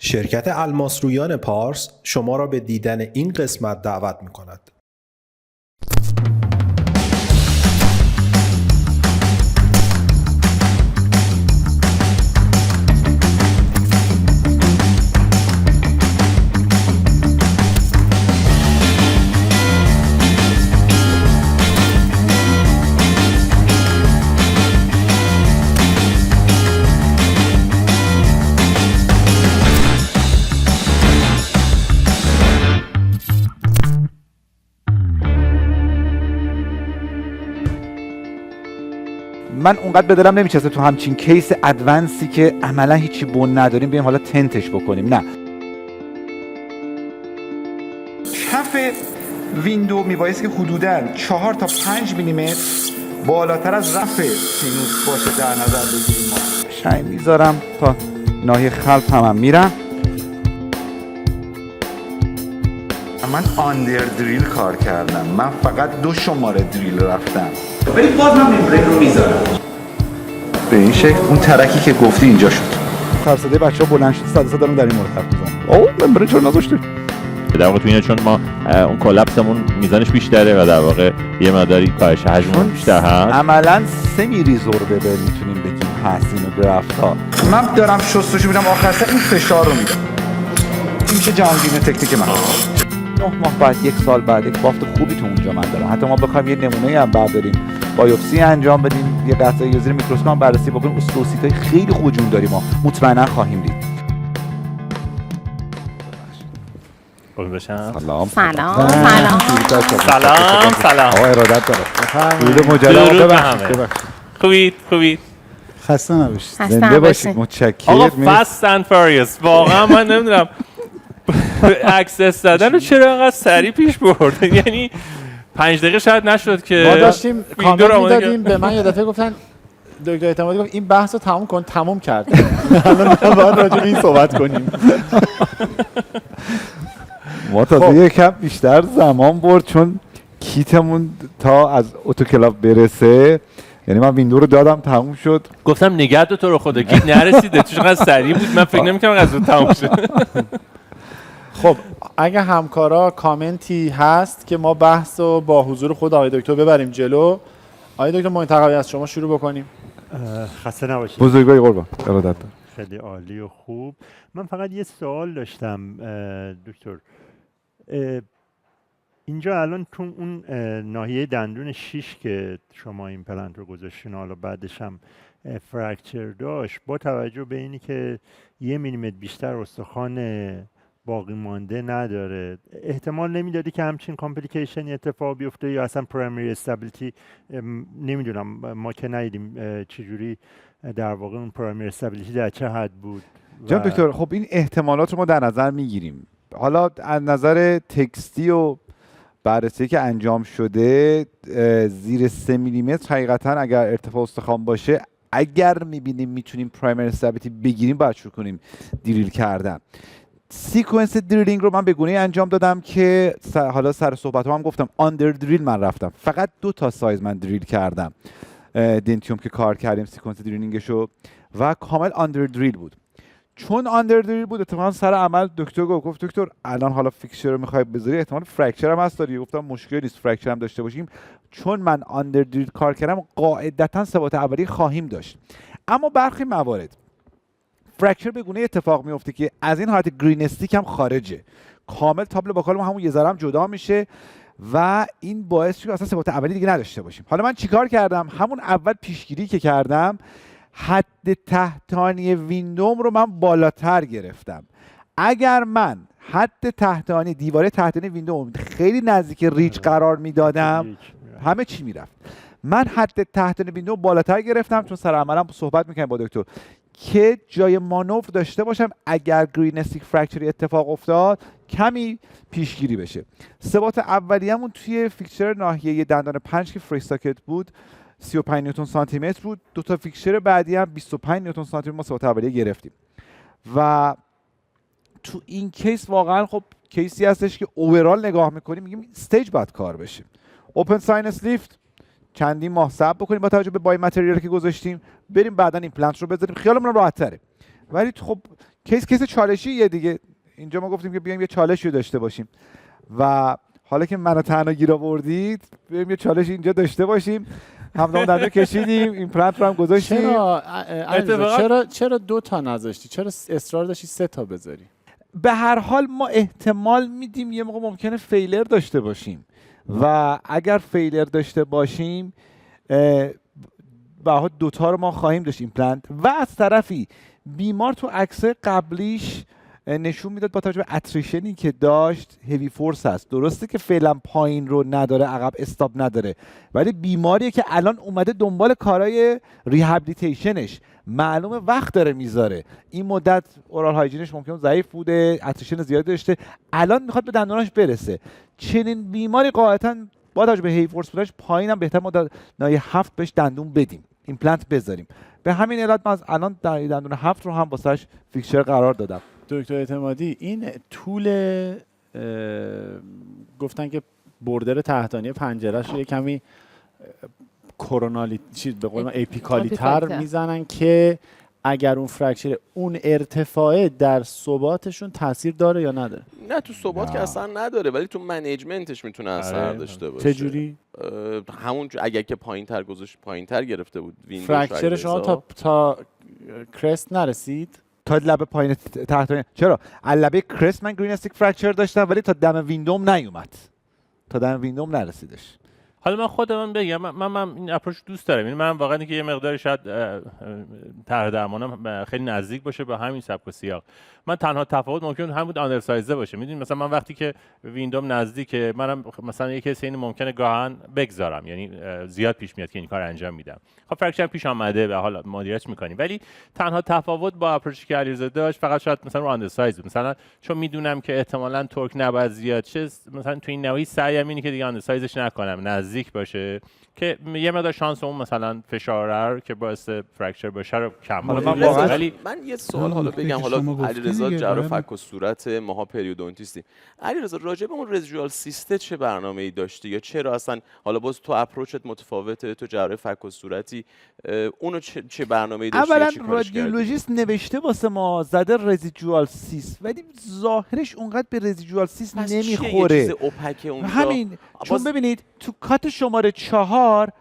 شرکت الماسرویان پارس شما را به دیدن این قسمت دعوت می‌کند. من اونقدر به دلم نمیچسته تو همچین کیس ادوانسی که عملا هیچی بون نداریم بیایم حالا تنتش بکنیم. نه، کف ویندو میبایست که حدوداً 4 تا 5 میلیمتر بالاتر از رفع سینوس باشه در نظر بگیریم. ما شاید میذارم تا ناحیه خلف هم میرم. من آندر دریل کار کردم، من فقط 2 شماره دریل رفتم، ولی باز من ممبرین رو میذارم به این شکل. اون ترکی که گفتی اینجا شد. سرصدای بچه‌ها بلند شد، صد دارم در این مورد حرف میزنم. اوه ممبرین چرا نذاشتی؟ در واقع تو اینه چون ما اون کلاپسمون میزانش بیشتره و در واقع یه مقداری کاهش حجممون بیشتر هست. عملاً سمی ریزوربل میتونیم بگیم هست اینو گرافتا. من دارم شستشو میدم آخر سر این فشار رو میدم. این میشه جهانگیری تکنیک من. 9 ماه بعد، 1 سال بعد، یک بافت خوبی تو اونجا من دارم. حتی ما بخوایم یه نمونه هم برداریم، بایوپسی انجام بدیم، یه قطعه یا زیر میکروسکوپ هم بررسی بکنیم، استوسیتای خیلی خوجون داریم، ما مطمئنا خواهیم دید. سلام سلام سلام سلام. آقا ارادت داره. درود مجدد ببخشید. خوبید خسته نباشید. زنده باشید. متشکرم. آقا فاست اند فاریوس واقعا من نمیدونم اکسس دادن رو چرا انقدر سریع پیش برد. یعنی 5 دقیقه شاید نشد که ما داشتیم کامنت میدادیم. به من یه دفعه گفتن دکتر اعتمادی گفت این بحث رو تموم کن، تموم کرد. الان باید راجع به این صحبت کنیم. ما تازه یکم بیشتر زمان برد چون کیتمون تا از اتوکلاو برسه، یعنی من ویندو رو دادم تموم شد، گفتم نگه تو رو خدا کیت نرسیده، چون سریع بود من فکر نمی‌کردم از اون تموم شه. خب اگه همکارا کامنتی هست که ما بحث رو با حضور خود آقای دکتر ببریم جلو. آقای دکتر منتقبی از شما شروع بکنیم. خسته نباشید. بزرگواری قربان. ارادت دارم. خیلی عالی و خوب. من فقط یه سوال داشتم دکتر. اینجا الان تو اون ناحیه دندون 6 که شما این پلنت رو گذاشتین، حالا بعدش هم فرکچر داشت، با توجه به اینی که 1 میلیمتر بیشتر استخوان باقی مانده نداره، احتمال نمیدادی که همچین کامپلیکیشنی اتفاق بیفته یا اصلا پرایمری استابیلیتی؟ نمیدونم، ما که ندیدیم چجوری در واقع اون پرایمری استابیلیتی در چه حد بود. جناب دکتر خب این احتمالات رو ما در نظر میگیریم. حالا از نظر تکستی و بررسی که انجام شده زیر 3 میلیمتر حقیقتا اگر ارتفاع استخوان باشه، اگر میبینیم میتونیم پرایمری استابیلیتی بگیریم، باید شروع کنیم دریل کردن. سیکونس دریلینگ رو من به گونه‌ای انجام دادم که حالا سر صحبت‌ها هم گفتم آندر دریل من رفتم، فقط 2 تا سایز من دریل کردم. دنتیوم که کار کردیم سیکونس دریلینگشو و کامل آندر دریل بود. چون آندر دریل بود اتفاقا سر عمل دکتر گفت دکتر الان حالا فیکسچر رو می‌خوای بذاری، احتمال فرکچر هم هست داری؟ گفتم مشکلی نیست، فرکچر هم داشته باشیم. چون من آندر دریل کار کردم قاعدتاً ثبات اولیه خواهیم داشت، اما برخی موارد فرکچر به گونه اتفاق میفته که از این حالت گرین استیک هم خارجه، کامل تابل باکال ما همون یه ذره هم جدا میشه و این باعث شد اصلا ثبات اولیه دیگه نداشته باشیم. حالا من چیکار کردم؟ همون اول پیشگیری که کردم، حد تحتانی ویندوم رو من بالاتر گرفتم. اگر من حد تحتانی دیواره تحتانی ویندوم خیلی نزدیک ریچ قرار میدادم، همه چی میرفت. من حد تحتانی ویندوم بالاتر گرفتم چون سر عملم صحبت میکنم با دکتر که جای مانور داشته باشم اگر گرین استیک فرکچری اتفاق افتاد کمی پیشگیری بشه. ثبات اولیه‌مون توی فیکچر ناحیه دندان 5 که فری ساکت بود 35 نیوتن سانتی متر بود. 2 تا فیکچر بعدی هم 25 نیوتن سانتی متر ما ثبات اولیه گرفتیم و تو این کیس واقعا خب کیسی هستش که اوورال نگاه میکنیم میگیم استیج باید کار بشه. اوپن ساینس لیفت چندین ماه صبر بکنیم با توجه به بای متریالی که گذاشتیم، بریم بعداً ایمپلنت رو بذاریم، خیالمون راحت تره. ولی خب کیس چالشیه دیگه. اینجا ما گفتیم که بیایم یه چالشی داشته باشیم و حالا که منو تنها گیر آوردید بیایم یه چالش اینجا داشته باشیم. همزمان دندون کشیدیم، ایمپلنت رو هم گذاشتیم. چرا 2 تا نذاشتی؟ چرا اصرار داشتی 3 تا بذاری؟ به هر حال ما احتمال میدیم یه موقع ممکنه فیلر داشته باشیم و اگر فیلر داشته باشیم به حال 2 تا رو ما خواهیم داشت ایمپلنت. و از طرفی بیمار تو عکس قبلیش نشون میداد با توجه به اتریشنی که داشت هیوی فورس هست. درسته که فعلا پایین رو نداره، عقب استاپ نداره، ولی بیماریه که الان اومده دنبال کارهای ریهابیلیتیشنش، معلومه وقت داره میذاره. این مدت اورال هایجینش ممکنه ضعیف بوده، اتریشن زیاد داشته، الان میخواد به دندوناش برسه. چنین بیماری قاعدتا با توجه به هیوی فورس بودنش پایین هم بهتر ما نایه 7 بهش دندون بدیم، ایمپلنت بذاریم. به همین علت من از الان دندون 7 رو هم واسش فیکسچر قرار دادم. دکتر اعتمادی، این طول گفتن که بردر تحتانی پنجره‌اش یه کمی کورونالی به قول من اپیکالی تر میزنن که اگر اون فرکچر اون ارتفاعه در ثباتشون تاثیر داره یا نداره؟ نه تو ثبات که اصلا نداره، ولی تو منیجمنتش میتونه اثر داشته باشه. چجوری؟ همون اگر که پایین‌تر گذاشت پایین‌تر گرفته بود فرکچر شما تا کرست نرسید؟ تا لبه پایین تحتانی. چرا؟ لبه کرست من گرین استیک فرکچر داشتم ولی تا دم ویندوم نیومد، تا دم ویندوم نرسیدش. حالا من خودم بگم من این اپروچ دوست دارم. یعنی من واقعا که یه مقداری شاید طرح درمانم خیلی نزدیک باشه به همین سبک و سیاق. من تنها تفاوت ممکن همون آندرسایزه باشه. میدونید مثلا من وقتی که ویندوم نزدیکه، منم مثلا یه کسی این ممکنه گاهن بگذارم، یعنی زیاد پیش میاد که این کار انجام میدم. خب فرکچر پیش اومده به حال مدیریت میکنیم، ولی تنها تفاوت با اپروچی که علیرضا داشت فقط شاید مثلا رو آندرسایز بود. مثلا چون میدونم که احتمالاً تورک نباید زیاد شه، مثلا تو این نوعی سعیم اینه که دیگه آندرسایزش نکنم، نزدیک باشه که یه مقدار شانس اون مثلا فشار که باعث فرکچر باشه رو کم کنه. ولی من یه سوال حالا بگم، حالا علیرضا جراح فک و صورت، ماها پریودونتیستیم. علیرضا راجع به اون رزیدوال سیست چه برنامه‌ای داشتی یا چرا اصلا حالا باز تو اپروچت متفاوته، تو جراح فک و صورتی اونو چه برنامه‌ای داشتی؟ اولا رادیولوژیست نوشته واسه ما زده رزیدوال سیست، ولی ظاهرش اونقدر به رزیدوال سیست نمیخوره. همین چون ببینید تو کات شماره 4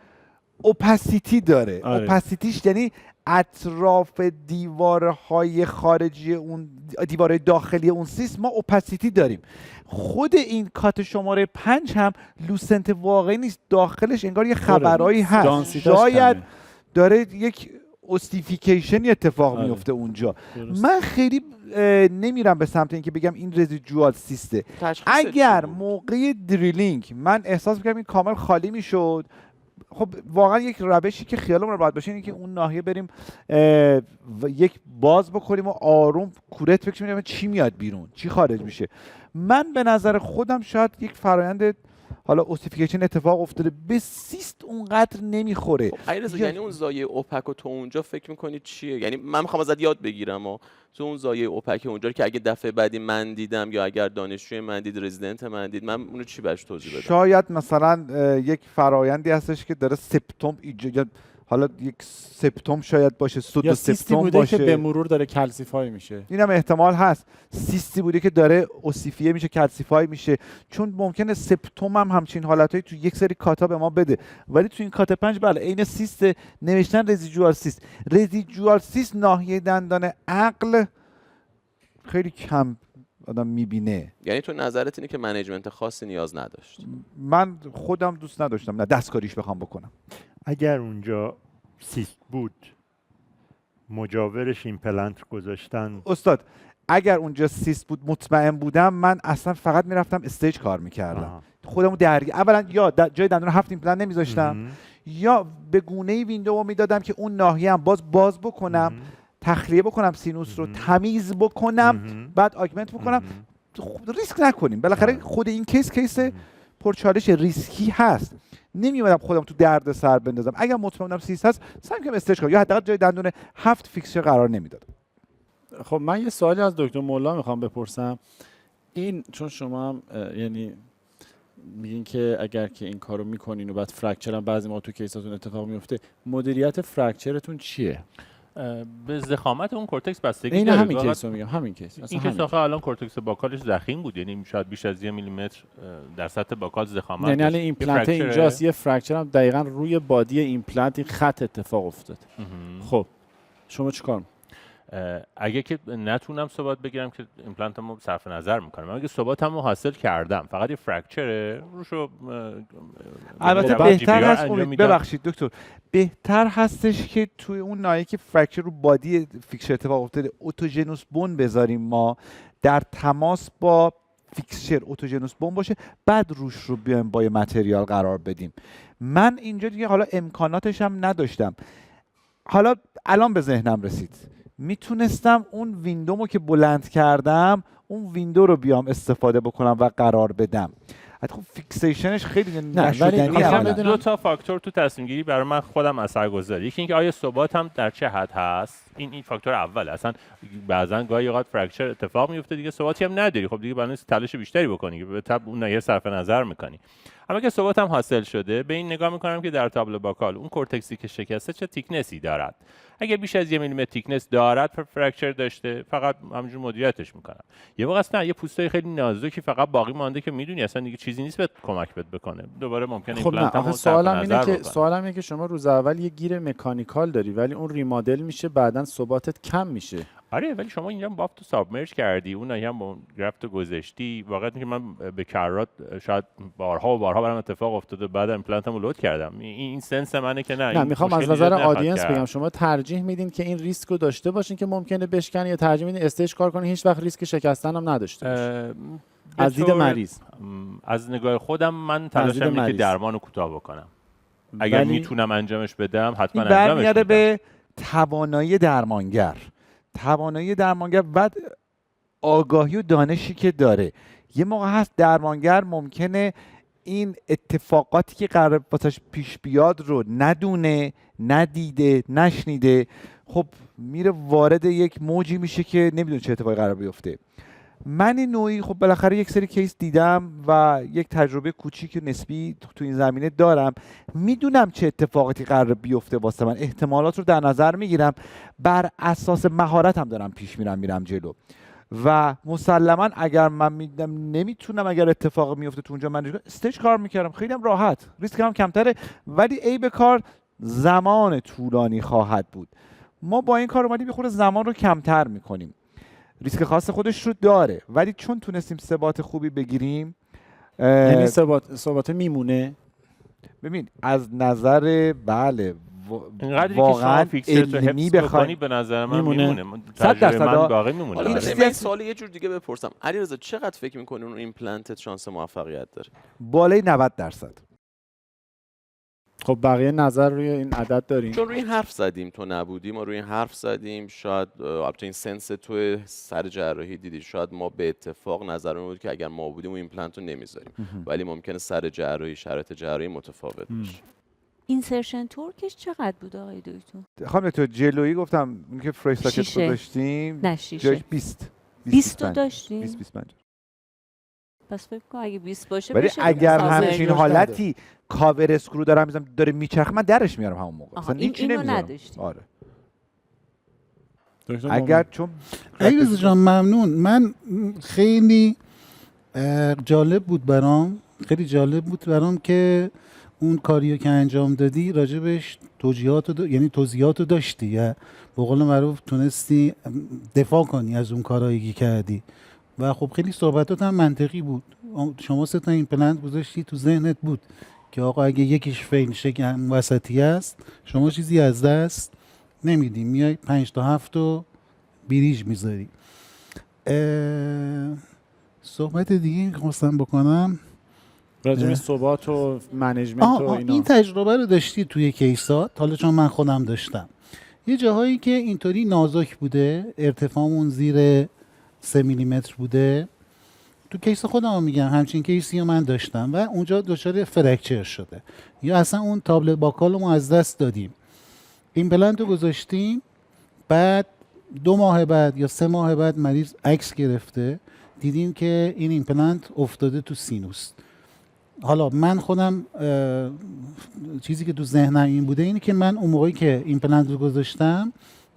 اوپاسیتی داره. اوپاسیتیش یعنی اطراف دیوارهای خارجی اون، دیوارهای داخلی اون سیست ما اوپاسیتی داریم. خود این کات شماره 5 هم لوسنت واقعی نیست، داخلش انگار یه خبرایی هست، شاید داره یک اوستیفیکیشنی اتفاق میفته اونجا. من خیلی نمیرم به سمت اینکه بگم این رزیدوال سیسته. اگر موقع دریلینگ من احساس می‌کردم این کامل خالی میشد، خب واقعا یک روشی که خیالمون رو باید باشه اینه که اون ناحیه بریم یک باز بکنیم و آروم کورت بکشیم ببینیم چی میاد بیرون، چی خارج میشه. من به نظر خودم شاید یک فرآیند حالا اوستیفیکیشن اتفاق افتاده، به سیست اونقدر نمیخوره. خب یعنی اون زایه اوپک و تو اونجا فکر میکنی چیه؟ یعنی من میخوام ازت یاد بگیرم و تو اون زایه اوپک اونجا که اگه دفعه بعدی من دیدم یا اگر دانشجوی من دید، رزیدنت من دید، من اونو چی بهش توضیح بدم؟ شاید مثلا یک فرآیندی هستش که داره سپتوم ایجاد، حالا یک سپتوم شاید باشه، سودو سپتوم بوده باشه که به مرور داره کلسیفای میشه. اینم احتمال هست. سیستی بوده که داره اوسیفیه میشه، کلسیفای میشه، چون ممکنه سپتوم هم همچین حالتایی تو یک سری کاتا به ما بده. ولی تو این کات 5 بله عین سیست نوشتن رزیدوال سیست. رزیدوال سیست ناحیه دندان عقل خیلی کم آدم میبینه. یعنی تو نظرت اینه که منیجمنت خاصی نیاز نداشت؟ من خودم دوست نداشتم نه دستکاریش بخوام بکنم. اگر اونجا سیست بود مجاورش ایمپلنت گذاشتن. استاد اگر اونجا سیست بود مطمئن بودم من اصلا فقط میرفتم استیج کار میکردم. خودمو درگیر اولا یا جای دندون 7 ایمپلنت نمیذاشتم یا به گونه‌ای ویندو میدادم که اون ناحیه هم باز بکنم، تخلیه بکنم، سینوس رو تمیز بکنم، بعد آگمنت بکنم. ریسک نکنیم، بالاخره خود این کیس پرچالش ریسکی هست. نمیومدم خودم تو درد سر بندازم. اگر مطمئنم سیست هست سعی کنم استیج کنم یا حداقل جای دندون 7 فیکسچر قرار نمیدادم. خب من یه سوالی از دکتر مولا میخوام بپرسم. این چون شما هم یعنی میگین که اگر که این کارو میکنین و بعد فرکچر هم بعضی ما تو کیساتون اتفاق میفته، مدیریت فرکچرتون چیه؟ به ضخامت اون کورتکس بستگی این داره. همین واقعا کیس رو میگم، همین کیس. این که ساخه الان کورتکس باکالش ضخیم بود، یعنی شاید بیش از 1 میلیمتر در سطح باکال ضخامت یعنی داشت. الان ایمپلنت اینجاست، یه فرکچر هم دقیقاً روی بادی ایمپلنت این خط اتفاق افتاد. خب شما چیکار؟ اگه که نتونم ثبات بگیرم که ایمپلنتمو صرف نظر میکنم، اگه ثباتمو حاصل کردم فقط یه فرکچره روشو البته بهتر هست ببخشید دکتر، بهتر هستش که توی اون ناحیه که فرکچر رو بادی فیکسچر اتفاق افتاده اتوژنوس بون بذاریم، ما در تماس با فیکسچر اتوژنوس بون باشه، بعد روش رو بیایم با یه متریال قرار بدیم. من اینجا دیگه حالا امکاناتش هم نداشتم، حالا الان به ذهنم رسید میتونستم اون ویندومو که بلند کردم اون ویندو رو بیام استفاده بکنم و قرار بدم. حتی خب فیکسیشنش خیلی نشدنیه. دو تا فاکتور تو تصمیم گیری برای من خودم اثرگذاره. یکی اینکه آیا ثباتم در چه حد هست، این فاکتور اوله. اصلا بعضن گاهی اوقات فرکچر اتفاق میفته دیگه ثباتی هم نداری، خب دیگه باید تلاش بیشتری بکنی که به تبع اون ناحیه صرف نظر میکنی. اما که ثباتم حاصل شده، به این نگاه میکنم که در تابلو باکال اون کورتکسی که شکسته چه تیکنسی دارد. اگه بیش از 1 میلیمتر تیکنس دارد، فرکچر داشته، فقط همینجور مدیریتش میکنم. یه موقع اصلا یه پوستای خیلی نازکی فقط باقی مانده که میدونی اصلا دیگه چیزی نیست بهت کمک بکنه، دوباره ممکنه ایمپلنتمو سوالم اینه که سوالم که شما روز اول یه گیر مکانیکال داری ولی اون ریمادل میشه، بعدن ثباتت کم میشه. آره ولی شما اینجا بافت رو سابمرج کردی، اون هم با گرفت گذاشتی. واقعا اینکه من به کرات شاید بارها و بارها برام اتفاق افتاده، بعد ایمپلنتمو لود کردم. این سنس منه که نه میخوام از نظر آدینس بگم، شما ترجیح میدین که این ریسک رو داشته باشین که ممکنه بشکنه، یا ترجیح میدین استیج کار کنین هیچ وقت ریسک شکستن هم نداشته باشه؟ از دید مریض، از نگاه خودم من تلاشم اینه که درمانو کوتاه بکنم. اگر میتونم انجامش بدم حتما انجامش میدم. به توانایی درمانگر و آگاهی و دانشی که داره. یه موقع هست درمانگر ممکنه این اتفاقاتی که قرار واسش پیش بیاد رو ندونه، ندیده، نشنیده، خب میره وارد یک موجی میشه که نمیدونه چه اتفاقی قرار بیفته. من این نوعی خب بالاخره یک سری کیس دیدم و یک تجربه کوچیک نسبی تو این زمینه دارم، میدونم چه اتفاقاتی قرار بیفته واسه من، احتمالات رو در نظر میگیرم، بر اساس مهارتم دارم پیش میرم جلو و مسلما اگر من میدم نمیتونم، اگر اتفاق میفته تو اونجا من استیج کار میکردم، خیلی هم راحت، ریسک هم کمتره، ولی عیب کار زمان طولانی خواهد بود. ما با این کار اومدیم خود زمان رو کمتر میکنیم. ریسک خاص خودش رو داره ولی چون تونستیم ثبات خوبی بگیریم، یعنی ثبات میمونه. ببین از نظر بله واقعا علمی بخوانی به نظر من میمونه. 100% من باقی میمونه. این سوال یه جور دیگه بپرسم، علیرضا چقدر فکر می‌کنی اون ایمپلنتت شانس موفقیت داره؟ بالای 90%. خب بقیه نظر روی این عدد داریم؟ چون روی این حرف زدیم، تو نبودی ما روی این حرف زدیم، شاید البته این سنس تو سر جراحی دیدی، شاید ما به اتفاق نظرمون بود که اگر ما بودیم اون ایمپلنت رو نمیذاریم، ولی ممکنه سر جراحی شرایط جراحی متفاوت باشه. اینسرشن تورکش چقدر بود آقای دکتر؟ خانم تو جلویی گفتم اون که فرش ساکت گذاشتیم نه شیشه 20 تا داشتیم 20 پس فکر کنم اگه 20 باشه ولی بشه. اگر همچین حالتی کاور اسکرو دارم میذارم داره میچرخه، من درش میارم همون موقع. اصلا این چی نمیذارم. آره. اگر چون علیرضا جان ممنون. من خیلی جالب بود برام که اون کاریو که انجام دادی راجبش توضیحاتو داشتی، یا به قول معروف تونستی دفاع کنی از اون کارایی که کردی و خب خیلی صحبتات هم منطقی بود. شما 3 تا ایمپلنت گذاشتی، تو ذهنت بود که آقا اگه یکیش فیل شه که وسطی است شما چیزی از دست نمیدی، میای 5 تا 7 تا بریج میذاری. صحبت دیگه که خواستم بکنم راجع به ثبات و منیجمنت و اینا. این تجربه رو داشتی توی کیسات؟ حالا چون من خودم داشتم یه جاهایی که اینطوری نازک بوده، ارتفاعمون زیر 3 میلیمتر بوده، تو کیس خودم میگم همچین کیسی رو من داشتم و اونجا دچار فرکچر شده یا اصلا اون تابل باکال رو ما از دست دادیم. ایمپلنت رو گذاشتیم، بعد 2 ماه بعد یا 3 ماه بعد مریض عکس گرفته، دیدیم که این ایمپلنت افتاده تو سینوس. حالا من خودم چیزی که تو ذهنم این بوده اینه که من اون موقعی که ایمپلنت رو گذاشتم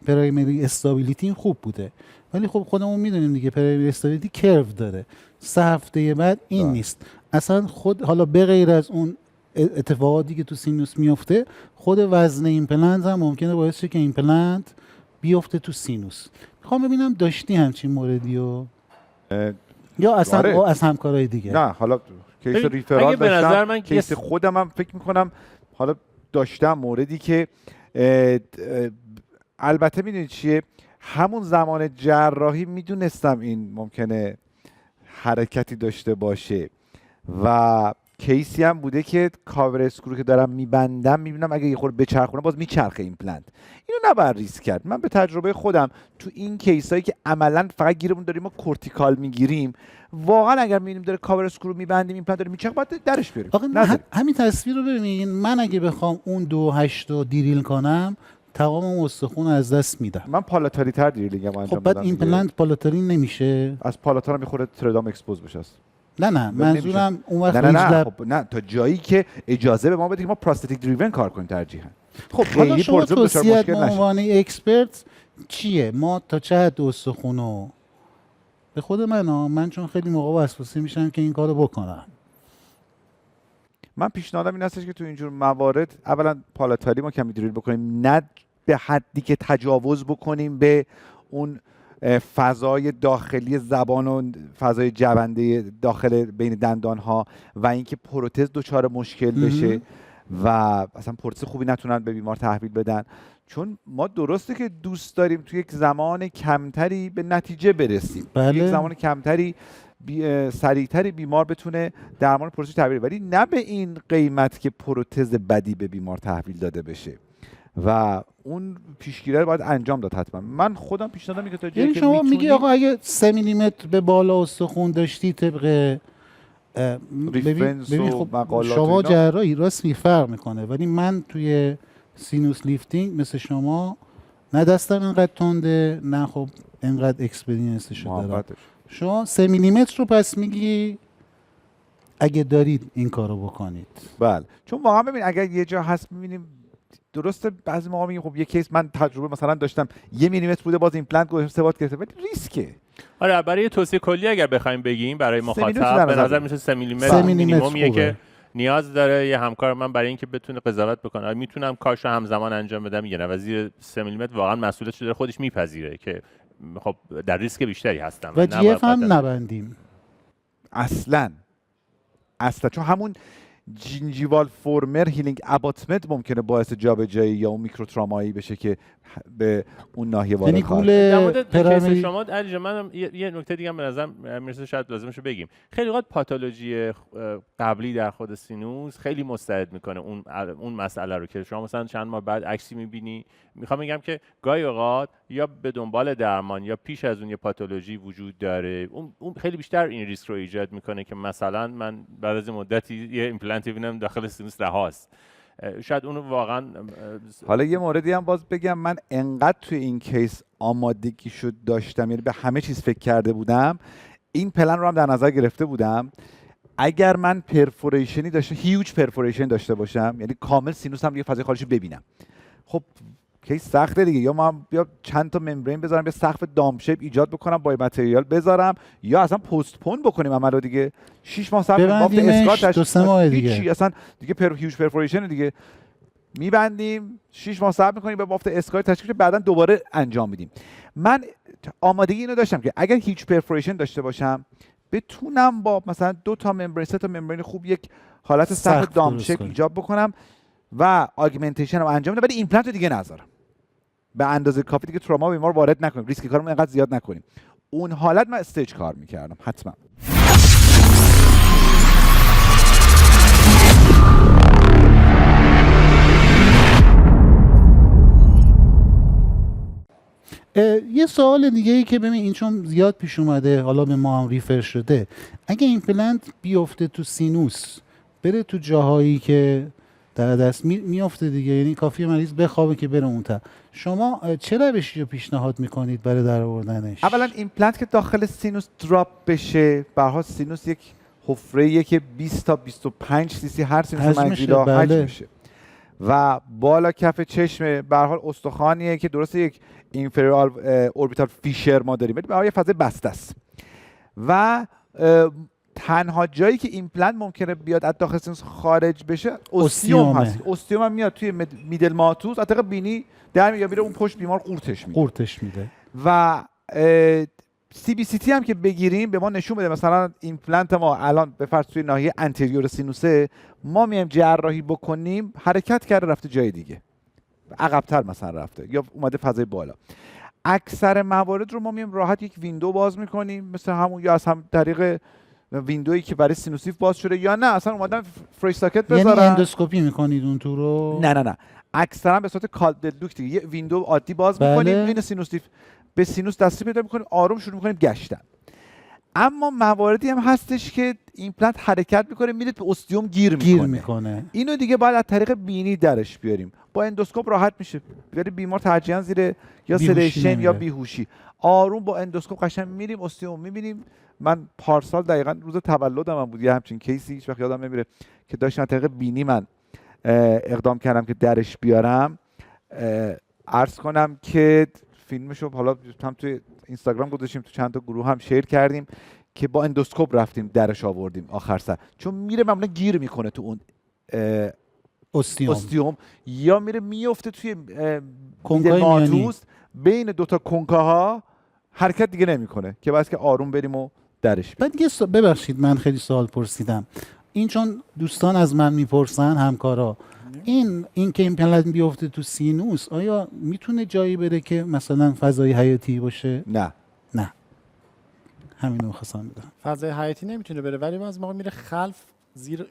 پرایمری استابیلیتی خوب بوده، ولی خب خودمون میدونیم دیگه پرایمری استابیلیتی کرو داره. 3 هفته بعد این نیست اصلا. خود حالا به غیر از اون اتفاقاتی که تو سینوس میفته، خود وزن ایمپلنت هم ممکنه باعث شه که ایمپلنت بیفته تو سینوس. میخوام ببینم داشتی همچین موردی و یا اصلا آره. از همکارای دیگه؟ نه حالا کیس ببین، ریفرال اگه به نظر من داشتم، کیس خودم هم فکر میکنم حالا داشتم موردی که البته میدونید چیه، همون زمان جراحی میدونستم این ممکنه حرکتی داشته باشه و کیسی هم بوده که کاور اسکرو که دارم میبندم میبینم اگه یه خورده بچرخونه باز میچرخه ایمپلنت. اینو نباید ریسک کرد. من به تجربه خودم تو این کیسایی که عملا فقط گیرمون داریم ما کورتیکال میگیریم، واقعا اگر میبینیم داره کاور اسکرو میبندیم ایمپلنت داره میچرخه باید درش بیاریم. آقا همین تصویر رو ببینین، من اگه بخوام اون 2.8 رو دیریل کنم تمام استخون از دست میدم. من پالاتاری تر دیریلینگم انجام خب بعد ایمپلنت پالاتاری نمیشه؟ از پالاتار هم میخوره تردام اکسپوز بشه. نه منظورم اون وقت نه خب نه تا جایی که اجازه به ما بده که ما پراستاتیک دریون کار کنیم ترجیحاً. خب حالا شما توصیه‌ات به عنوان اکسپرت چیه؟ ما تا چه حد استخونو به خود من چون خیلی موقع وسواسی میشم که این کارو بکنم. من پیشنهادم این هستش که تو اینجور موارد اولا پالاتاری ما کمی دریل بکنیم، نه به حدی که تجاوز بکنیم به اون فضای داخلی زبان و فضای جونده داخل بین دندان ها و اینکه پروتز دچار مشکل بشه و اصلا پروتز خوبی نتونن به بیمار تحویل بدن، چون ما درسته که دوست داریم توی یک زمان کمتری به نتیجه برسیم. بله. یک زمان کمتری سریعتری بیمار بتونه درمان پروتز تحویل، ولی نه به این قیمت که پروتز بدی به بیمار تحویل داده بشه و اون پیشگیری رو باید انجام داد حتما. من خودم پیشنهاد میگم تا جایی که شما میگی آقا اگه 3 میلیمتر به بالا استخون داشتی طبق ببین خب شما جراحی راست فرق میکنه، ولی من توی سینوس لیفتینگ مثل شما نه دستم اینقدر تنده نه خب اینقدر اکسپریانسشو دارم. شما 3 میلیمتر رو پس میگی اگه دارید این کارو بکنید. بله، چون واقعا ببین اگر یه جا هست میبینیم درسته بعضی موقع میگیم خب یه کیس من تجربه مثلا داشتم 1 میلیمتر بوده باز ایمپلنت گذاشته ثبات گرفته، ولی ریسکه. آره برای توصیه کلی اگر بخوایم بگیم برای مخاطب به نظر میشه 3 میلیمتر مینیممیه که نیاز داره یه همکار من برای اینکه بتونه قضاوت بکنه میتونم کارشو همزمان انجام بدم یا نه، و زیر 3 میلیمتر واقعا مسئولیتش داره خودش میپذیره که خب در ریسک بیشتری هستم و جی اف هم نبندیم اصلا چون همون جینجیوال فورمر هیلینگ اباتمنت ممکنه باعث جابجایی یا اون میکروترامایی بشه که به اون ناحیه وارد خواهد. در مورد کیس شما علی جان منم یه نکته دیگه به نظرم میرسه شاید لازمشه بگیم. خیلی وقت پاتولوژی قبلی در خود سینوس خیلی مستعد میکنه اون مسئله رو که شما مثلا چند ماه بعد عکسی میبینی. میخوام بگم که گاهی اوقات یا به دنبال درمان یا پیش از اون یه پاتولوژی وجود داره، اون خیلی بیشتر این ریسک رو ایجاد میکنه که مثلا من بعد از مدتی یه ایمپلنت ببینم داخل سینوس رهاست. شاید اونو واقعا حالا یه موردی هم باز بگم، من انقدر توی این کیس آمادگی شد داشتم، یعنی به همه چیز فکر کرده بودم، این پلن رو هم در نظر گرفته بودم. اگر من پرفوریشنی داشته هیوج پرفوریشن داشته باشم، یعنی کامل سینوس هم دیگه فضای خارجی ببینم، خب کیس سخته دیگه، یا من بیا چند تا ممبرین بذارم یه سقف دام شیپ ایجاد بکنم با متریال بذارم، یا اصلا پستپون بکنیم عملو دیگه 6 ماه صبر بافت اسکار 2-3 ماه دیگه اصلا دیگه هیوج پرفوریشن دیگه میبندیم 6 ماه صبر میکنیم به بافت اسکار تشکیل بعداً دوباره انجام میدیم. من آمادگی اینو داشتم که اگر هیچ پرفوریشن داشته باشم بتونم با مثلا 2 تا ممبرین 3 تا ممبرین خوب یک حالت سقف دام شیپ ایجاد بکنم و آگمنتیشن رو انجام بدم، ولی ایمپلنت رو دیگه نذارم به اندازه کافی دیگه تروما بیمار وارد نکنیم، ریسک کارمون اینقدر زیاد نکنیم. اون حالت من استیج کار میکردم حتما. یه سوال دیگه ای که ببین این چون زیاد پیش اومده حالا به ما هم ریفر شده، اگه ایمپلنت بیفته تو سینوس بره تو جاهایی که در دست میافته دیگه، یعنی کافیه مریض بخوابه که بره اون تا، شما چه روشی رو پیشنهاد میکنید برای درآوردنش؟ اولا ایمپلنت که داخل سینوس دراپ بشه، به هر حال سینوس یک حفره‌ایه که 20 تا 25 سی سی هر سینوس منزلا حجم میشه و بالا کف چشم به هر حال استخوانیه که درسته یک اینفریور اوربیتال فیشر ما داریم، ولی به هر حال یه فضای بسته است و تنها جایی که ایمپلنت ممکنه بیاد از داخل سینوس خارج بشه اوستیوم هست. اوستیوم هم میاد توی میدل ماتوس از طریق بینی در میره اون پشت بیمار قورتش میده و سی بی سی تی هم که بگیریم به ما نشون بده مثلا ایمپلنت ما الان به فرض توی ناحیه انتریور سینوسه، ما میایم جراحی بکنیم حرکت کرده رفته جای دیگه، عقب‌تر مثلا رفته یا اومده فضای بالا. اکثر موارد رو ما میایم راحت یک ویندو باز میکنیم مثل همون، یا از هم طریق ویندویی که برای سینوسیف باز شده، یا نه اصلا اومدن فری ساکت بذارن. یعنی اندوسکوپی میکنید اون تو رو؟ نه اکثرا به صورت کالدلوکت یه ویندو عادی باز میکنیم، بین سینوسیف به سینوس دستی پیدا میکنیم، آروم شروع میکنیم گشتن. اما مواردی هم هستش که ایمپلنت حرکت میکنه میره به اوستیوم گیر میکنه. اینو دیگه باید از طریق بینی درش بیاریم. با اندوسکوپ راحت میشه، ولی بیمار ترجیحاً زیر یا سدیشن یا بیهوشی آروم با اندوسکوپ قشنگ میریم اوستیوم میبینیم. من پارسال دقیقاً روز تولدم بود یه همچین کیسی، هیچ وقت یادم نمیره که داشتم از طریق بینی من اقدام کردم که درش بیارم. عرض کنم که فیلمشو حالا هم توی اینستاگرام گذاشتیم، تو چند تا گروه هم شیر کردیم که با اندوسکوپ رفتیم درش آوردیم آخر سر، چون میره معمولا گیر میکنه تو اون اوستیوم یا میره میفته توی کنکای ماتوس بین دوتا کنکاها، حرکت دیگه نمیکنه که باید که آروم بریم و درش بعد ببخشید من خیلی سوال پرسیدم، این چون دوستان از من میپرسن همکارا، این که ایمپلنت بیفته تو سینوس آیا میتونه جایی بره که مثلا فضای حیاتی باشه؟ نه همینو خواستم بدم. فضای حیاتی نمیتونه بره، ولی از موقع میره خلف زیر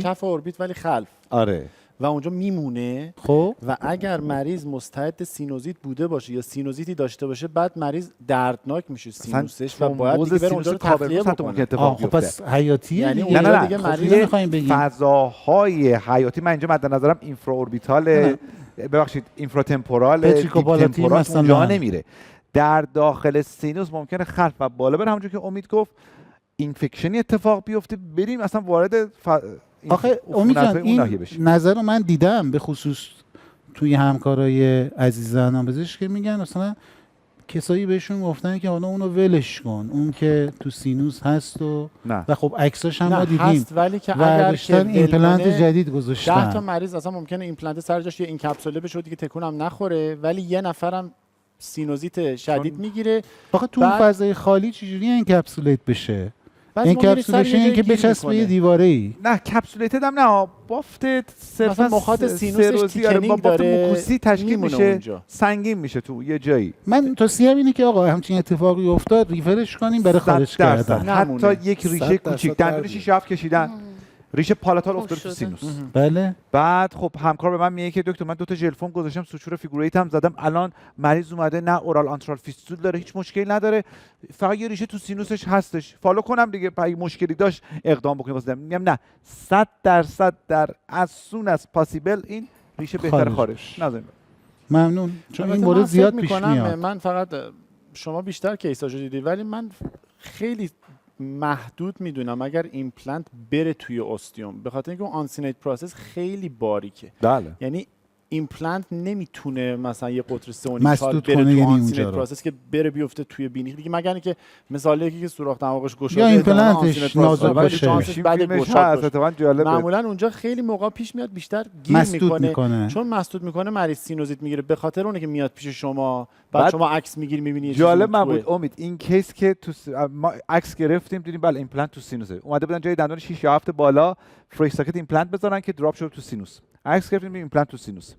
کف اوربیت، ولی خلف. آره. و اونجا میمونه. خب و اگر مریض مستعد سینوزیت بوده باشه یا سینوزیتی داشته باشه، بعد مریض دردناک میشه سینوسش و باید دیگه بره اونجا رو تخلیه بکنه. خب پس حیاتی یعنی نه دیگه مریض نمیخوایم بگیم فضاهای حیاتی. من اینجا مد نظرم اینفرا اوربیتال، ببخشید اینفراتمپورال، تمپورال اونجا نمیره. در داخل سینوس ممکنه خلف و بالا بره، همونجور که امید گفت اینفکشنی اتفاق بیفته بریم اصلا وارد آخه امید جان این نظر رو من دیدم، به خصوص توی همکارای عزیز زنان که میگن مثلا کسایی بهشون گفتن که حالا اونو ولش کن، اون که تو سینوس هست و خب عکساش هم ما دیدیم هست، ولی که اگر که ایمپلنت جدید گذاشتن 10 تا مریض اصلا ممکنه ایمپلنت سر جاش یه اینکپسوله بشه دیگه تکون هم نخوره، ولی یه نفرم سینوزیت شدید میگیره. آخه تو اون فضای خالی چجوری اینکپسولیت بشه؟ این کپسولش این که بچسبه یه دیواره‌ای. نه کپسولیتد هم نه، بافت صرف مخاط سینوسش تیکنینگ داره، مکوسی تشکیل میشه، سنگین میشه تو یه جایی. من توصیه‌ام اینه که آقا همچین اتفاقی افتاد ریفرش کنیم برای خارج کردن. حتی یک ریشه کوچیک دندون 6 7 کشیدن، ریشه پالاتال افتاده تو سینوس. بله. بعد خب همکار به من میگه که دکتر من 2 تا ژل فوم گذاشتم، سوچور فیگوریت هم زدم، الان مریض اومده نه اورال آنترال فیستول داره، هیچ مشکلی نداره، فقط یه ریشه تو سینوسش هستش، فالو کنم دیگه، اگه مشکلی داشت اقدام بکنیم. واسه میگم نه 100% در as soon as possible این ریشه بهتر خارج نذاریم. ممنون، چون این مورد زیاد پیش میاد. من فقط شما بیشتر کیساشو دیدید، ولی من خیلی محدود میدونم اگر ایمپلنت بره توی اوستیوم، به خاطر اینکه اون آنسینیت پروسس خیلی باریکه. بله. یعنی ایمپلنت نمیتونه مثلا یه قطر سونیکال بره تو آنسینیت پروسس که بره بیفته توی بینی دیگه، مگر اینکه مثال یکی که سوراخ دماغش گشاده یا ایمپلنتش نازک باشه. معمولا اونجا خیلی موقع پیش میاد بیشتر گیر میکنه، چون مسدود میکنه مریض سینوزیت میگیره، به خاطر اونه که میاد پیش شما، بعد شما عکس میگیری میبینی. جالب من بود امید این کیس که تو ما عکس گرفتیم دیدیم بله ایمپلنت تو سینوسه، اومده بودن جای دندون 6 یا 7 بالا فری ساکت ایمپلنت بزنن که دراپ شد تو سینوس، عکس گرفتیم ایمپلنت تو سینوس.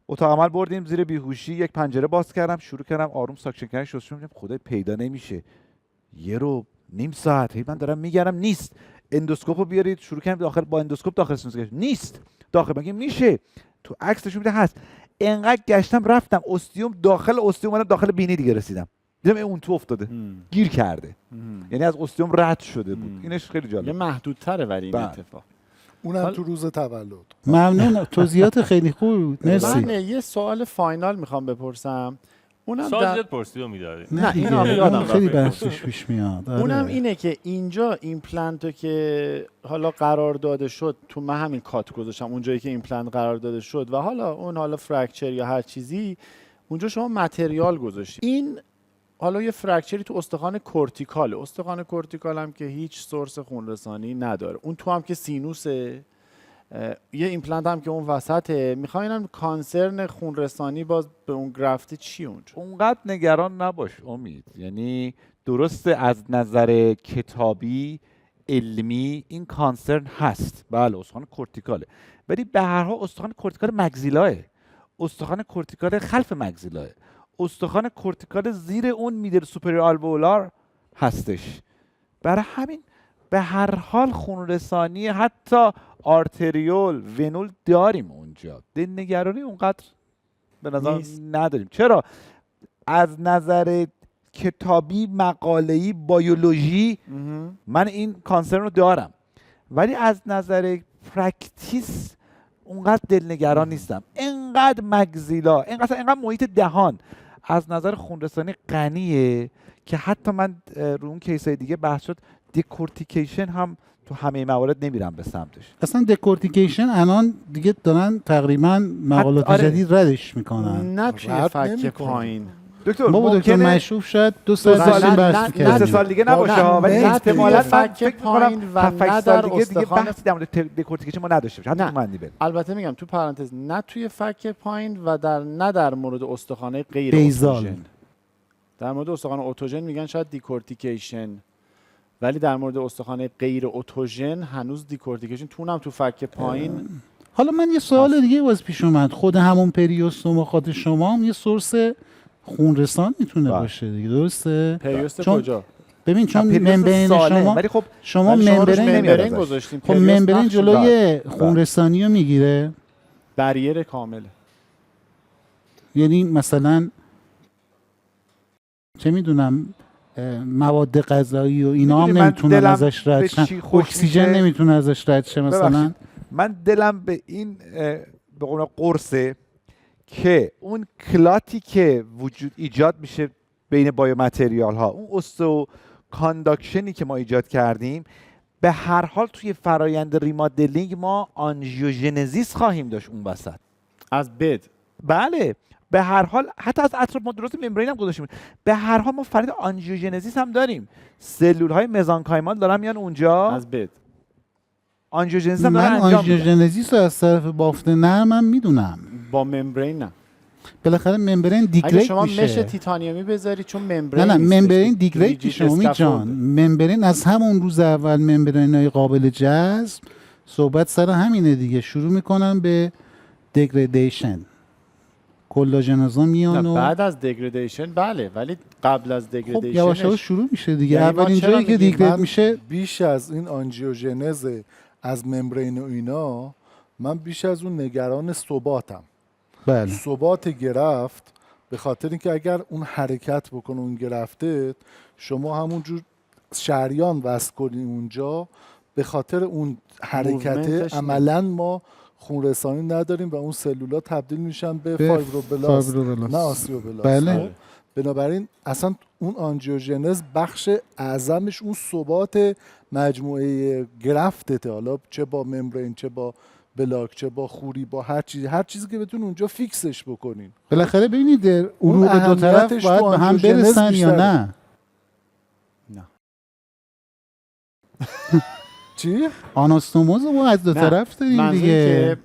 اتاق عمل بردیم زیر بیهوشی، یک پنجره باز کردم، شروع کردم آروم ساکشن کردن، شستشو می‌کردم، خدای پیدا نمیشه، یه رو نیم ساعت من دارم میگردم نیست، اندوسکوپو بیارید، شروع کردم داخل با اندوسکوپ داخل سینوس نیست، داخل مگه میشه، تو عکس نشون میده هست، انقدر گشتم رفتم اوستیوم، داخل اوستیوم اومدم داخل بینی دیگه رسیدم، دیدم اون تو افتاده گیر کرده، یعنی از اوستیوم رد شده بود. اینش خیلی جالب، یه محدودتره ولی این اتفاق، اونم تو روز تولد. ممنون، توضیحات خیلی خوب بود، مرسی. من یه سوال فاینال میخوام بپرسم، اونم سال در... زیاد پرسید و میداری. نه، دیگه این یادم اون خیلی رفت. بحثش پیش میاد. آره. اونم اینه که اینجا ایمپلنتو که حالا قرار داده شد، تو من همین کات گذاشتم اونجایی که ایمپلنت قرار داده شد و حالا فرکچر یا هر چیزی، اونجا شما متریال گذاشتید. این حالا یه فرکچری تو استخوان کورتیکاله. استخوان کورتیکال هم که هیچ سورس خونرسانی نداره. اون تو هم که سینوسه. یه ایمپلنت هم که اون وسطه. میخواین کانسرن خونرسانی باز به اون گرفته چی اونجا؟ اونقدر نگران نباش امید. یعنی درسته از نظر کتابی علمی این کانسرن هست، بله استخوان کورتیکاله، ولی به هر حال استخوان کورتیکال مگزیلاه، استخوان کورتیکال خلف مگزیلاه، استخوان کورتیکال زیر اون میدل سوپریور آلوئولار هستش. برای همین به هر حال خونرسانی حتی آرتریول ونول داریم اونجا. دلنگرانی اونقدر به نظر نداریم. چرا؟ از نظر کتابی، مقاله‌ای، بیولوژی من این کانسرن رو دارم، ولی از نظر پرکتیس اونقدر دلنگران نیستم. اینقدر مگزیلا، اینقدر محیط دهان از نظر خونرسانی غنیه که حتی من رو اون کیسای دیگه بحث شد دیکورتیکیشن هم تو همه موارد نمیرم به سمتش. اصلا دکورتیکیشن الان دیگه دارن تقریبا مقالات جدید ردش میکنن. نه توی فک پایین. دکتر بابا دکتر مشروف شاید 2 سال بحث کرد. 2 سال دیگه نباشه ولی احتمالاً فک پایین و نه در دیگه استخوان بحثی در مورد دکورتیکیشن ما نداشته باشیم. حتی تو مندیبل. البته میگم تو پرانتز نه توی فک پایین و نه در مورد استخوان‌های غیر بیزال. اوتوژن. در مورد استخوان اوتوژن میگن شاید دیکورتیکیشن، ولی در مورد استخوان غیر اوتوژن هنوز دیکورتیکیشن اونم تو فک پایین. حالا من یه سوال دیگه باز پیش اومد. خود همون پریوستومات شما هم یه سورس خونرسان میتونه باشه دیگه، درسته؟ پریوست کجا؟ ببین چون ممبرین شما، ولی خب شما ممبرین گذاشتیم. خب ممبرین جلوی خونرسانی رو میگیره، بریر کامله. یعنی مثلا چه میدونم مواد غذایی و اینا هم نمیتونن ازش رد شن، اکسیژن نمیتونه ازش رد شه مثلا. من دلم به این به قول قرصه که اون کلاتی که وجود ایجاد میشه بین بایومتریال ها، اون اوستو کانداکشنی که ما ایجاد کردیم، به هر حال توی فرایند ریمادلینگ ما آنژیوژنزیس خواهیم داشت اون وسط از بد. بله به هر حال حتی از اطراف ما درست ممبرین هم گذاشتیم، به هر حال ما فرایند آنژیوژنزیس هم داریم. سلول های مزانکایمال دارن میان اونجا از بد. آنژیوژنزیس هم من آنژیوژنزیس رو از طرف بافت نرمم میدونم، با ممبرین نه. بالاخره ممبرین دیگریت میشه. اگه شما مش تیتانیومی بذاری چون ممبرین نه ممبرین دیگریت میشه امید جان. ممبرین از همون روز اول ممبرینای قابل جذب صحبت سر همینه دیگه، شروع میکنن به دگریدیشن، کلاژنازا میان و بعد از دگریدیشن بله، ولی قبل از دگریدیشن خب یواش یواش شروع میشه دیگه. یعنی اولین جایی که دیگریت میشه بیش از این آنژیوژنز از ممبرین و اینا، من بیش از اون نگران ثباتم. بله. ثبات گرفت، به خاطر اینکه اگر اون حرکت بکنه اون گرفته، شما همونجور شریان وصل کنی اونجا، به خاطر اون حرکت عملا ما خونرسانی نداریم و اون سلولا تبدیل میشن به فایبروبلاست نه آسیوبلاست. بله. بنابراین اصلا اون آنژیوژنز بخش اعظمش اون ثبات مجموعه گرفتته، حالا چه با ممبرین، چه با بلاک، چه با خوری، با هر چیزی که بتون اونجا فیکسش بکنین. بالاخره ببینید عروق دو طرف باید به هم برسن یا نه. چی؟ آناستوموز رو از دو طرف داریم دیگه.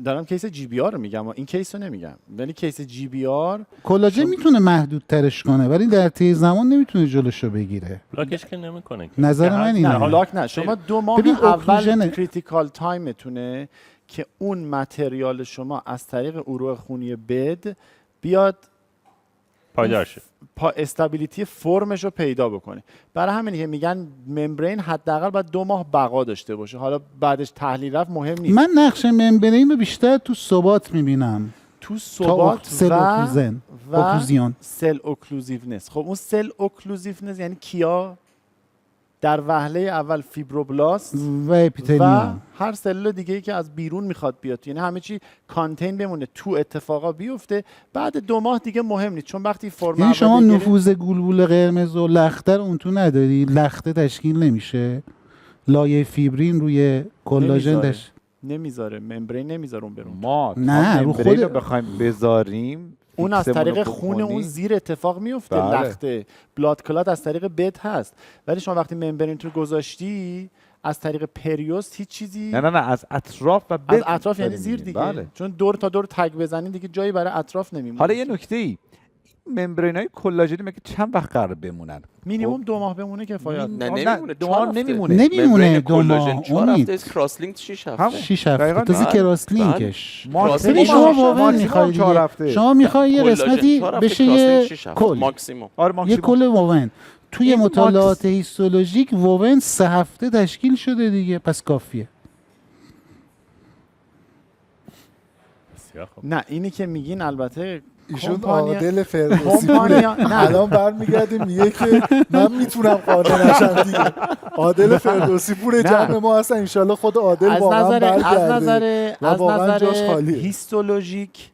دارم کیس جی بی آر رو میگم، این کیس رو نمیگم، ولی کیس جی بی آر کلاژن میتونه محدود ترش کنه ولی در طی زمان نمیتونه جلوشو بگیره. بلاکش که نمیکنه. نظر من اینه. نه بلاک نه، شما 2 ماه اول کریتیکال تایمتونه که اون متریال شما از طریق عروق خونی بد بیاد پایدار شه، استابیلیتی فرمش رو پیدا بکنه. برای همینه که میگن ممبرین حداقل باید 2 ماه بقا داشته باشه. حالا بعدش تحلیل رفت مهم نیست. من نقش ممبرین رو بیشتر تو ثبات میبینم، تو ثبات سل اوکلوزیون سل اوکلوزیونس. خب اون سل اوکلوزیونس یعنی کیا؟ در وهله اول فیبروبلاست و اپیتلیوم و هر سلول دیگه ای که از بیرون میخواد بیاد، یعنی همه چی کانتین بمونه، تو اتفاقا بیفته. بعد 2 ماه دیگه مهم نیست، چون وقتی فرم یعنی شما اولیه نفوذ گلبول قرمز و لختر اون تو نداری، لخته تشکیل نمیشه، لایه فیبرین روی کلاژن نمیذاره، ممبرین نمیذاره اون برون. ما نه، تا رو ممبرین خود- رو بخوایم بذاریم اون از فیکسمون رو طریق خون بکنیم. اون زیر اتفاق میفته. بله. لخته بلاد کلات از طریق بد هست، ولی شما وقتی ممبرین تو گذاشتی از طریق پریوست هیچ چیزی نه از اطراف و از بد اطراف یعنی داریم زیر می‌گیم. دیگه. بله. چون دور تا دور تگ بزنی دیگه جایی برای اطراف نمیمونه. حالا یه نکته ای، ممبرین های کلاژنی مگه چند وقت قرار بمونن؟ مینیمم 2 ماه بمونه کفایت. نه نه، نمیمونه، 2 4 ماه هفته. نمیمونه. نمیمونه 2 ماه. کلاژن 4 امید هفته، کراسلینک 6 هفته. همون 6 هفته دقیقاً. تازه بله. کراس لینکش. ماکسیموم ببین شما شش واقعا هفته. میخوای 4 دیگه، هفته. شما میخوای یه کلاژن قسمتی 4 هفته، بشه کراسلینک یه 6 هفته. کل، ماکسیموم. آره یه ماکسیموم. کل ووون. توی این مطالعات هیستولوژیک ووون 3 هفته تشکیل شده دیگه، پس کافیه. بسیار خوب. نه اینی که میگین البته ایشون کمپانیا- عادل فردوسی کمپانیا- پوره. نه. الان برمیگردیم میگه که من میتونم قانع نشم دیگه. عادل فردوسی پور جمع ما هستن، انشالله خود عادل از واقعا نظر برگرده و واقعا جاش خالیه. هیستولوژیک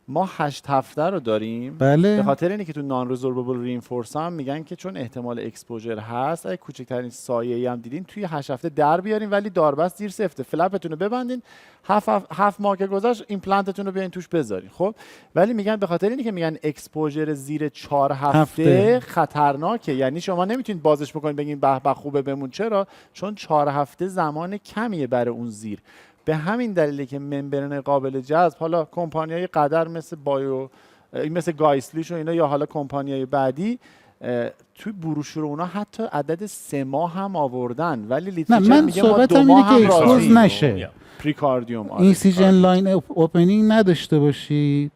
ما 8 هفته رو داریم. به بله خاطر اینکه تو نان رزوربل رینفورس هم میگن که چون احتمال اکسپوژر هست، اگه کوچکترین سایه‌ای هم دیدین توی 8 هفته در بیارین، ولی داربست زیر سفته، فلپتون رو ببندین، 7 ماه که گذشت ایمپلنتتون رو بیاین توش بذارین. خب ولی میگن به خاطر اینکه میگن اکسپوژر زیر 4 هفته خطرناکه، یعنی شما نمیتونید بازش بکنید بگین به به خوبه بمون. چرا؟ چون 4 هفته زمان کمیه برای اون زیر. به همین دلیله که ممبرین قابل جذب، حالا کمپانیای قدر مثل گایسلیش و اینا، یا حالا کمپانیای بعدی توی بروشور اونا حتی عدد 3 ماه هم آوردن، ولی نه، لیتریچر من میگه ما صحبتم 2 ماه اینه که هم اکسپوز راضییم. نشه، پریکاردیوم. اینسیژن لاین اوپنینگ نداشته باشید،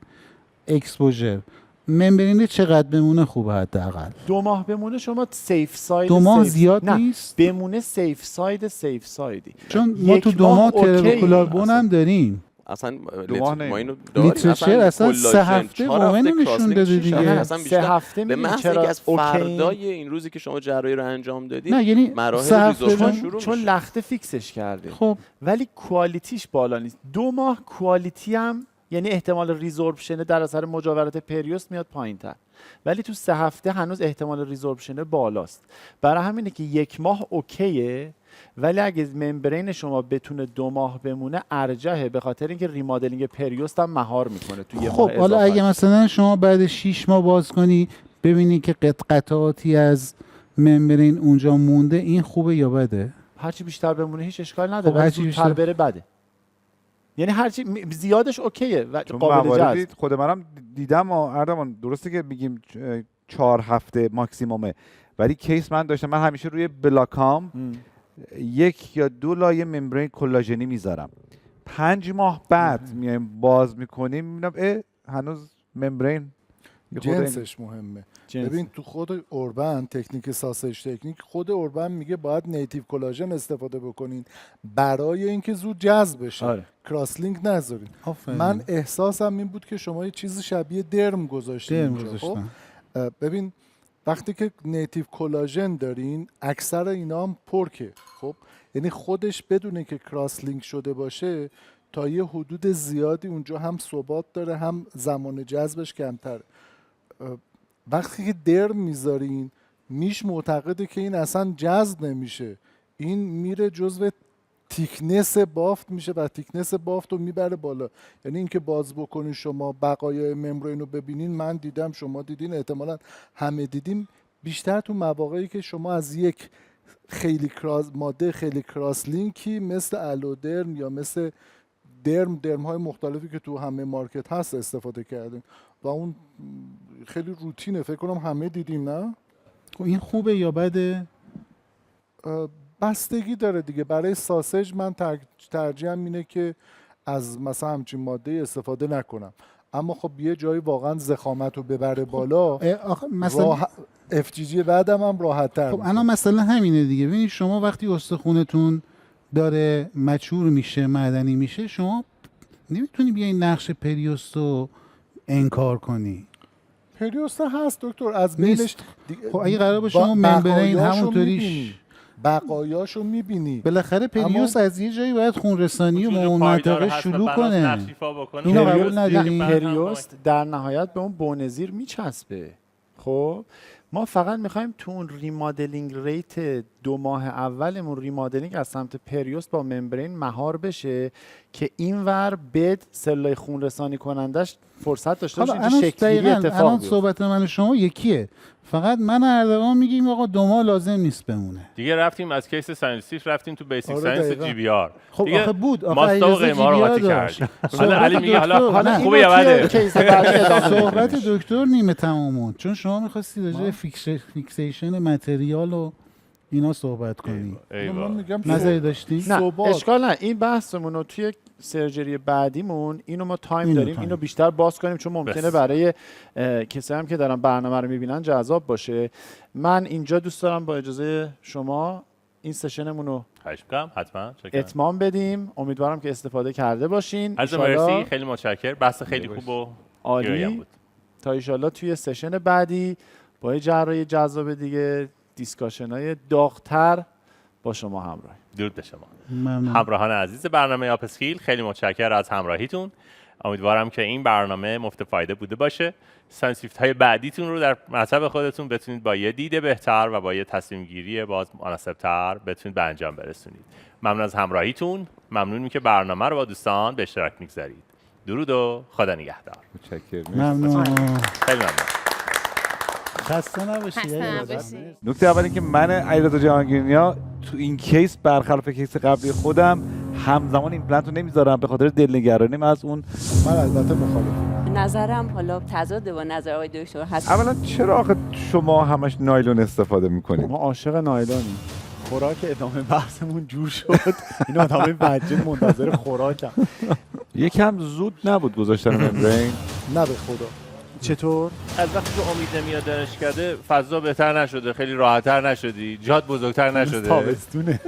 اکسپوژر. ممبرین چقدر بمونه خوبه حداقل 2 ماه بمونه، شما سیف ساید. 2 ماه سیف- زیاد نه، نیست، بمونه سیف سایدی. چون ما 1 تو 2 ماه اوکیه. تربکولار بون هم داریم. اصلا ماه ما اینو داریم. لیترچر اصلا 3 هفته واقعا نشون داده دیگه. اصلا 3 هفته به می‌دونی محض چرا اینکه از اوکی؟ فردای این روزی که شما جراحی رو انجام دادید نه یعنی مراحل 3 هفته ریزورشن چون شروع چون میشه. لخته فیکسش کرده. خب ولی کوالیتیش بالا نیست. 2 ماه کوالیتی هم، یعنی احتمال ریزوربشن در اثر مجاورت پریوست میاد پایین تر، ولی تو 3 هفته هنوز احتمال ریزوربشن بالاست. برای همینه که 1 ماه اوکیه، ولی اگه ممبرین شما بتونه 2 ماه بمونه ارجحه، به خاطر اینکه ریمادلینگ پریوست هم مهار میکنه تو یه خب ماه حالا اضافه. اگه مثلا شما بعد 6 ماه باز کنی ببینی که قطعاتی از ممبرین اونجا مونده، این خوبه یا بده؟ هرچی بیشتر بمونه هیچ اشکال نداره، خب ولی هرچی زودتر بیشتر بره بده. یعنی هرچی زیادش اوکیه و چون قابل مواردی جذب. خود منم دیدم و اردوان درسته که میگیم 4 هفته ماکسیمومه، ولی کیس من داشتم، من همیشه روی بلاکام 1 یا 2 لایه ممبرین کلاژنی میذارم، 5 ماه بعد میایم باز میکنیم میبینم هنوز ممبرین جنسش مهمه. ببین تو خود اوربن تکنیک ساسج تکنیک، خود اوربن میگه باید نیتیو کلاژن استفاده بکنین برای اینکه زود جذب بشه. آره. کراس لینک نذارین. من احساسم این بود که شما یه چیز شبیه درم گذاشتین. خب ببین وقتی که نیتیو کلاژن دارین اکثر اینا هم پرکه، خب یعنی خودش بدونه که کراس لینک شده باشه تا یه حدود زیادی اونجا هم ثبات داره، هم زمان جذبش کمتره. وقتی که درم میذارین میش معتقده که این اصلا جذب نمیشه، این میره جزو تیکنس بافت میشه و تیکنس بافت رو میبره بالا. یعنی اینکه باز بکنین شما بقایای ممبرین رو ببینین، من دیدم شما دیدین، احتمالا همه دیدیم، بیشتر تو مواقعی که شما از یک ماده خیلی کراس لینکی مثل الودرم یا مثل درم های مختلفی که تو همه مارکت هست استفاده کردیم و اون خیلی روتینه، فکر کنم همه دیدیم. نه این خوبه یا بده؟ بستگی داره دیگه. برای ساسج من ترجیحم اینه که از مثلا همچین ماده استفاده نکنم، اما خب یه جایی واقعا ضخامت رو ببره بالا، مثلا FGG بعدم هم راحت تر. خب الان مثلا همینه دیگه. ببینید شما وقتی استخونتون داره مچور میشه، معدنی میشه، شما نمیتونی بیای نقش پریوست رو انکار کنی. پریوست هست دکتر، از بینش خب اگه قرار باشه شما ممبرین همونطوریش بقایاشو میبینی. بالاخره پریوس از یه جایی باید خونرسانی و وجود اون پایدار منطقه هست و شروع بناس کنه. نقش ایفا بکنه. اینو پریوس قبول نداری؟ دیگه بعد هم پریوس در نهایت به اون بونزیر میچسبه. خب ما فقط میخوایم تو اون ریمادلینگ ریت 2 ماه اولمون ریمادلینگ از سمت پریوس با ممبرین مهار بشه که اینور بد سلولای خون رسانی کنندش فرصت داشته باشه اینجا شکلگیری اتفاق الان بیفته. صحبت من و شما یکیه، فقط من و اردوان میگیم آقا 2 ماه لازم نیست بمونه. دیگه رفتیم از کیس ساینسیف رفتیم تو بیسیک آره ساینس دقیقاً. جی بی آر. خب دیگه آخه بود، آخه ماستا و علیرضا قیمه رو جی بی قاطی آر داشت. کردیم. حالا علی میگه حالا نه، خوبه یا بده؟ کیس بعدی ادامه صحبت می‌دیم. دکتر نیمه تمامون، چون شما می‌خواستی راجع به فیکسیشن متریال و اینا صحبت کنی. من میگم نظری داشتی؟ نه ثبات. اشکال نه، این بحثمون رو توی سرجری بعدیمون اینو ما تایم اینو داریم تایم. اینو بیشتر باز کنیم چون ممکنه بس. برای کسایی هم که دارن برنامه رو میبینن جذاب باشه. من اینجا دوست دارم با اجازه شما این سشنمون رو خواهش می‌کنم حتما. شکرم. اتمام بدیم. امیدوارم که استفاده کرده باشین. از ایشالا مرسی، خیلی متشکرم. بحث خیلی خوب و گرایی عالی. بود. تا ایشالله توی سشن بعدی با یه جراحی جذاب دیگه دیسکاشن‌های داغ‌تر با شما همراه. درود به شما. ممنون. همراهان عزیز برنامه آپسکیل، خیلی متشکرم از همراهیتون. امیدوارم که این برنامه مفت فایده بوده باشه. سانسیفت های بعدیتون رو در مطب خودتون بتونید با یه دید بهتر و با یه تصمیم گیری باز مناسب‌تر بتونید به انجام برسونید. ممنون از همراهیتون. ممنونیم که برنامه رو با دوستان به اشتراک میگذارید. درود و خدا نگهدار. متشکرم. ممنون. خیلی ممنون. خسته نباشی. خسته علیرضا. نباشی. نکته اول اینکه من علیرضا جهانگیرنیا تو این کیس برخلاف کیس قبلی خودم همزمان ایمپلنت رو نمیذارم به خاطر دلنگرانیم از اون. من البته مخالفم. نظرم حالا تضاد با نظر آقای دکتر هست. اولا چرا آخه شما همش نایلون استفاده میکنید؟ ما عاشق نایلونیم. خوراک ادامه بحثمون جور شد. این آدمای بچه منتظر خوراکم. یکم زود نبود گذاشتن ممبرین؟ نه به خدا. چطور؟ از وقتی که امید نمیاد دانشکده فضا بهتر نشده، خیلی راحت‌تر نشدی، جات بزرگتر نشده. تابستونه.